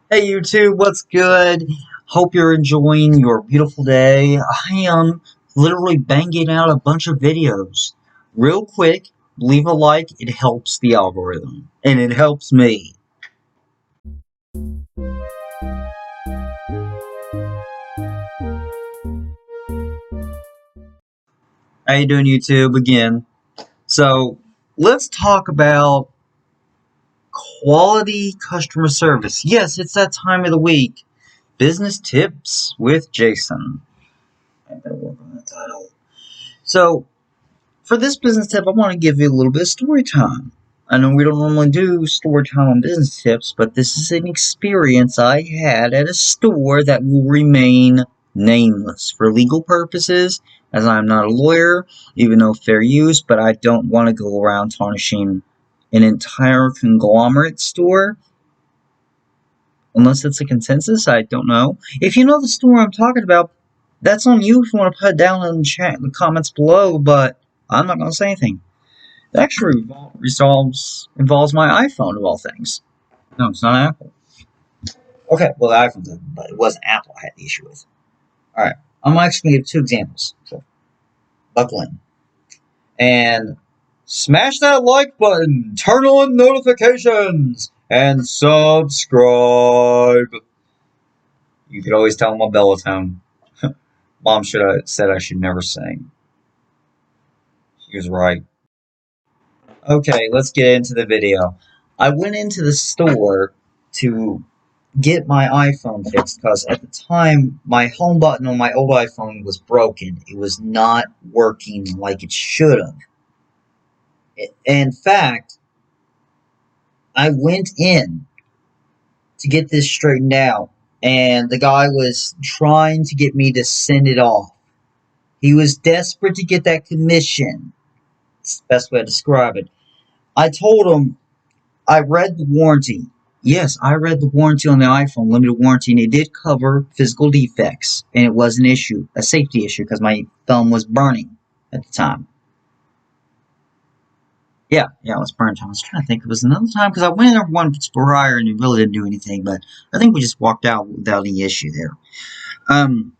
Hey YouTube, what's good? Hope you're enjoying your beautiful day. I am literally banging out a bunch of videos. Real quick, leave a like, it helps the algorithm. And it helps me. How you doing YouTube again? So, let's talk about quality customer service. Yes, it's that time of the week. Business tips with Jason. I better work on that title. So, for this business tip, I want to give you a little bit of story time. I know we don't normally do story time on business tips, but this is an experience I had at a store that will remain nameless for legal purposes, as I'm not a lawyer, even though fair use, but I don't want to go around tarnishing an entire conglomerate store. Unless it's a consensus, I don't know. If you know the store I'm talking about, that's on you if you want to put it down in the comments below, but I'm not going to say anything. It actually involves my iPhone of all things. No, it's not Apple. Okay, well the iPhone didn't, but it wasn't Apple I had the issue with. Alright, I'm actually gonna give two examples. So buckle in. And smash that like button, turn on notifications, and subscribe. You could always tell my bell tone. Mom should have said I should never sing. She was right. Okay, let's get into the video. I went into the store to get my iPhone fixed because at the time my home button on my old iPhone was broken. It was not working like it should have. In fact, I went in to get this straightened out, and the guy was trying to get me to send it off. He was desperate to get that commission. It's the best way to describe it. I told him I read the warranty. Yes, I read the warranty on the iPhone, limited warranty, and it did cover physical defects, and it was an issue, a safety issue, because my thumb was burning at the time. Yeah, it was burnt. I was trying to think. It was another time, because I went in there once prior, and it really didn't do anything, but I think we just walked out without any issue there. Um,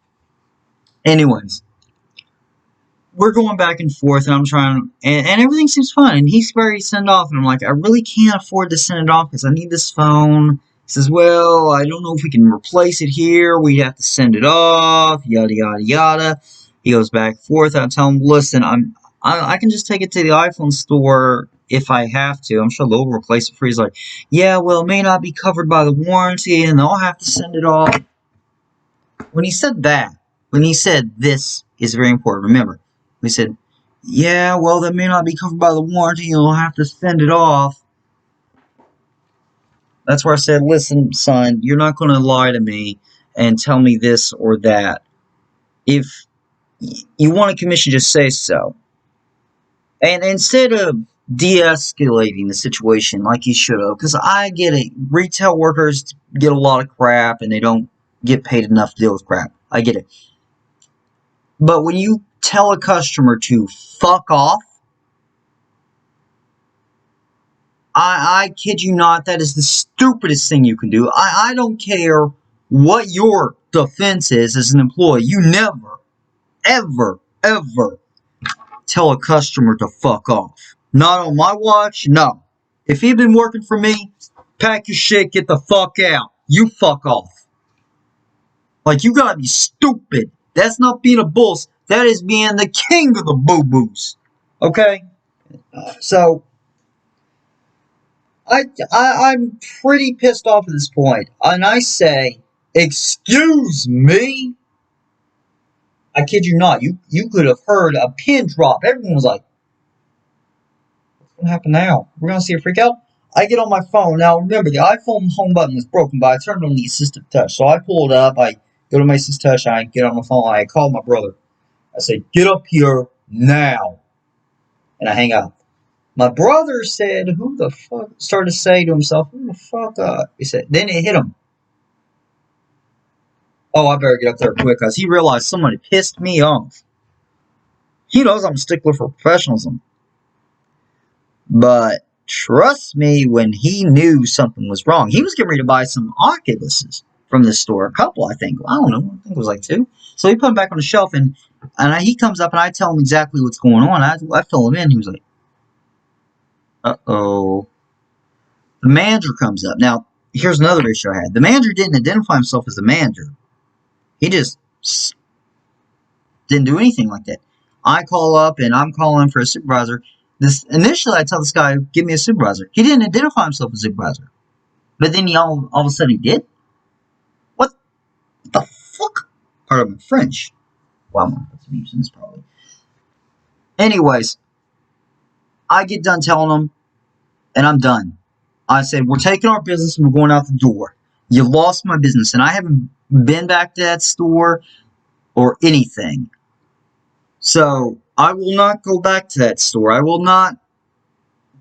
anyways, we're going back and forth, and I'm trying, and everything seems fine. And he's ready to send off, and I'm like, I really can't afford to send it off because I need this phone. He says, well, I don't know if we can replace it here. We'd have to send it off, yada yada yada. He goes back and forth. I tell him, listen, I can just take it to the iPhone store if I have to. I'm sure they'll replace it for you. He's like, yeah, well, it may not be covered by the warranty, and I'll have to send it off. When he said that, when he said this is very important, remember, we said, yeah, well, that may not be covered by the warranty. You'll have to send it off. That's where I said, listen, son, you're not going to lie to me and tell me this or that. If you want a commission, just say so. And instead of de-escalating the situation like you should have, because I get it, retail workers get a lot of crap and they don't get paid enough to deal with crap. I get it. But when you tell a customer to fuck off, I kid you not, that is the stupidest thing you can do. I don't care what your defense is as an employee. You never, ever, ever tell a customer to fuck off. Not on my watch, no. If you've been working for me, pack your shit, get the fuck out. You fuck off. Like, you gotta be stupid. That's not being a boss. That is being the king of the boo-boos. Okay? So, I'm pretty pissed off at this point. And I say, excuse me? I kid you not. You could have heard a pin drop. Everyone was like, what's going to happen now? We're going to see a freak out? I get on my phone. Now, remember, the iPhone home button was broken, but I turned on the assistive touch. So I pull it up. I go to my assistive touch. I get on the phone. I call my brother. I say, get up here now. And I hang up. My brother said, who the fuck, started to say to himself, who the fuck, he said, then it hit him. Oh, I better get up there quick, because he realized somebody pissed me off. He knows I'm a stickler for professionalism. But trust me, when he knew something was wrong, he was getting ready to buy some Oculuses from this store. A couple, I think. I don't know. I think it was like 2. So he put them back on the shelf, and he comes up, and I tell him exactly what's going on. I fill him in. He was like, uh-oh. The manager comes up. Now, here's another issue I had. The manager didn't identify himself as the manager. He just didn't do anything like that. I call up, and I'm calling for a supervisor. Initially, I tell this guy, give me a supervisor. He didn't identify himself as a supervisor. But then all of a sudden he did? What the fuck? Pardon my French. Well, I'm going to put some use in this probably. Anyways, I get done telling him, and I'm done. I said, we're taking our business and we're going out the door. You lost my business, and I haven't been back to that store or anything. So, I will not go back to that store. I will not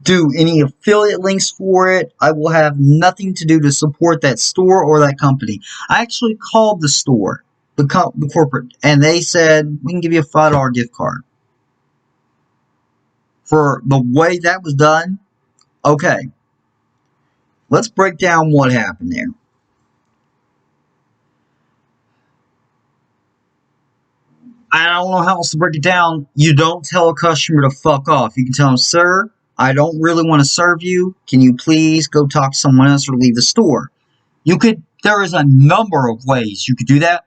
do any affiliate links for it. I will have nothing to do to support that store or that company. I actually called the store, the corporate, and they said, we can give you a $5 gift card. For the way that was done, okay. Let's break down what happened there. I don't know how else to break it down. You don't tell a customer to fuck off. You can tell them, sir, I don't really want to serve you. Can you please go talk to someone else or leave the store? There is a number of ways you could do that.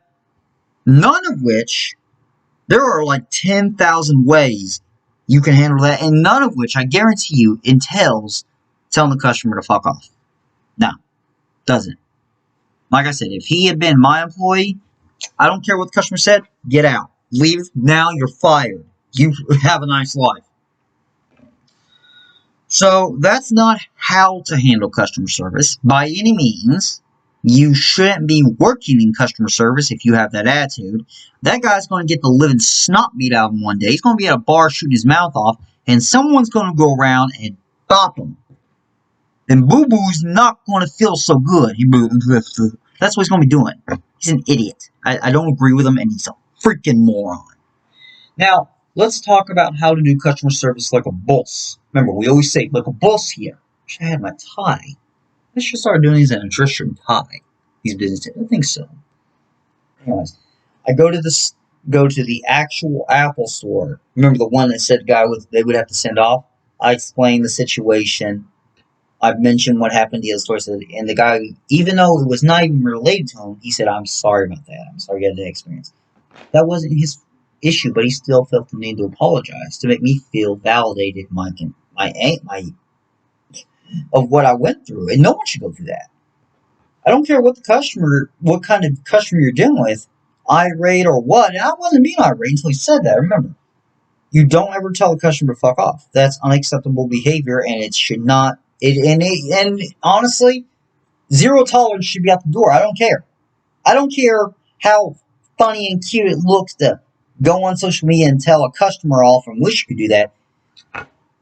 None of which, there are like 10,000 ways you can handle that. And none of which, I guarantee you, entails telling the customer to fuck off. No, doesn't. Like I said, if he had been my employee, I don't care what the customer said, get out. Leave now, you're fired. You have a nice life. So, that's not how to handle customer service. By any means, you shouldn't be working in customer service if you have that attitude. That guy's going to get the living snot beat out of him one day. He's going to be at a bar shooting his mouth off, and someone's going to go around and bop him. And Boo-Boo's not going to feel so good. That's what he's going to be doing. He's an idiot. I don't agree with him, and he's a freaking moron. Now, let's talk about how to do customer service like a boss. Remember, we always say, like a boss here. I wish I had my tie. I should start doing these in a dress shirt and tie. These business tips. I think so. Anyways, I go to the actual Apple store. Remember the one that said they would have to send off? I explained the situation. I've mentioned what happened to the other store, and the guy, even though it was not even related to him, he said, I'm sorry about that. I'm sorry you had that experience. That wasn't his issue, but he still felt the need to apologize to make me feel validated of what I went through. And no one should go through that. I don't care what kind of customer you're dealing with, irate or what. And I wasn't being irate until he said that. Remember, you don't ever tell a customer to fuck off. That's unacceptable behavior, and it should not. And honestly, zero tolerance should be out the door. I don't care. I don't care how funny and cute it looks to go on social media and tell a customer off and wish you could do that.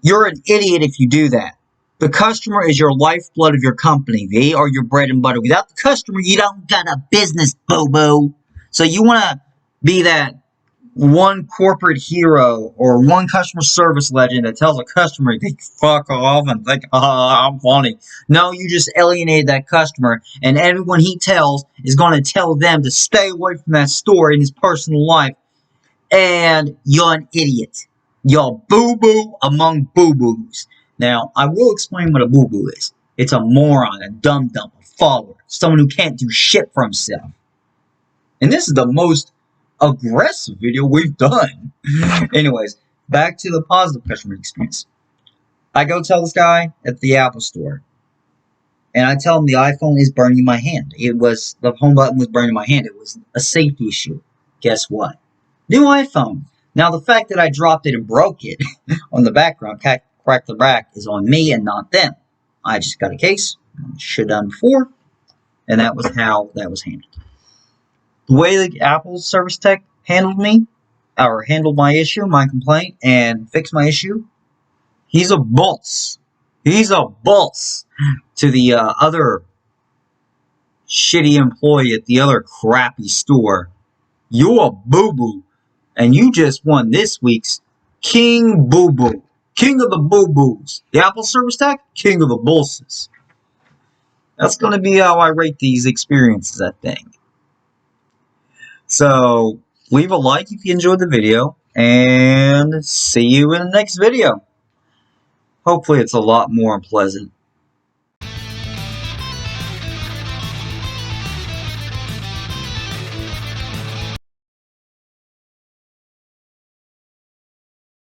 You're an idiot if you do that. The customer is your lifeblood of your company. They are your bread and butter. Without the customer, you don't got a business, boo-boo. So you want to be that one corporate hero or one customer service legend that tells a customer to fuck off and think, I'm funny. No, you just alienated that customer, and everyone he tells is going to tell them to stay away from that store in his personal life, and you're an idiot. You're boo-boo among boo-boos. Now, I will explain what a boo-boo is. It's a moron, a dum-dum, a follower, someone who can't do shit for himself. And this is the most aggressive video we've done. Anyways, back to the positive customer experience. I go tell this guy at the Apple store, and I tell him the iPhone is burning my hand. The home button was burning my hand. It was a safety issue. Guess what? New iPhone. Now, the fact that I dropped it and broke it on the background, cracked the back, is on me and not them. I just got a case. Should have done before. And that was how that was handled. The way the Apple service tech handled me, or handled my issue, my complaint, and fixed my issue, he's a boss. He's a boss to the other shitty employee at the other crappy store. You're a boo-boo, and you just won this week's King Boo-Boo. king of the boo-boos. The Apple service tech, king of the bullses. That's going to be how I rate these experiences, I think. So, leave a like if you enjoyed the video, and see you in the next video. Hopefully it's a lot more pleasant.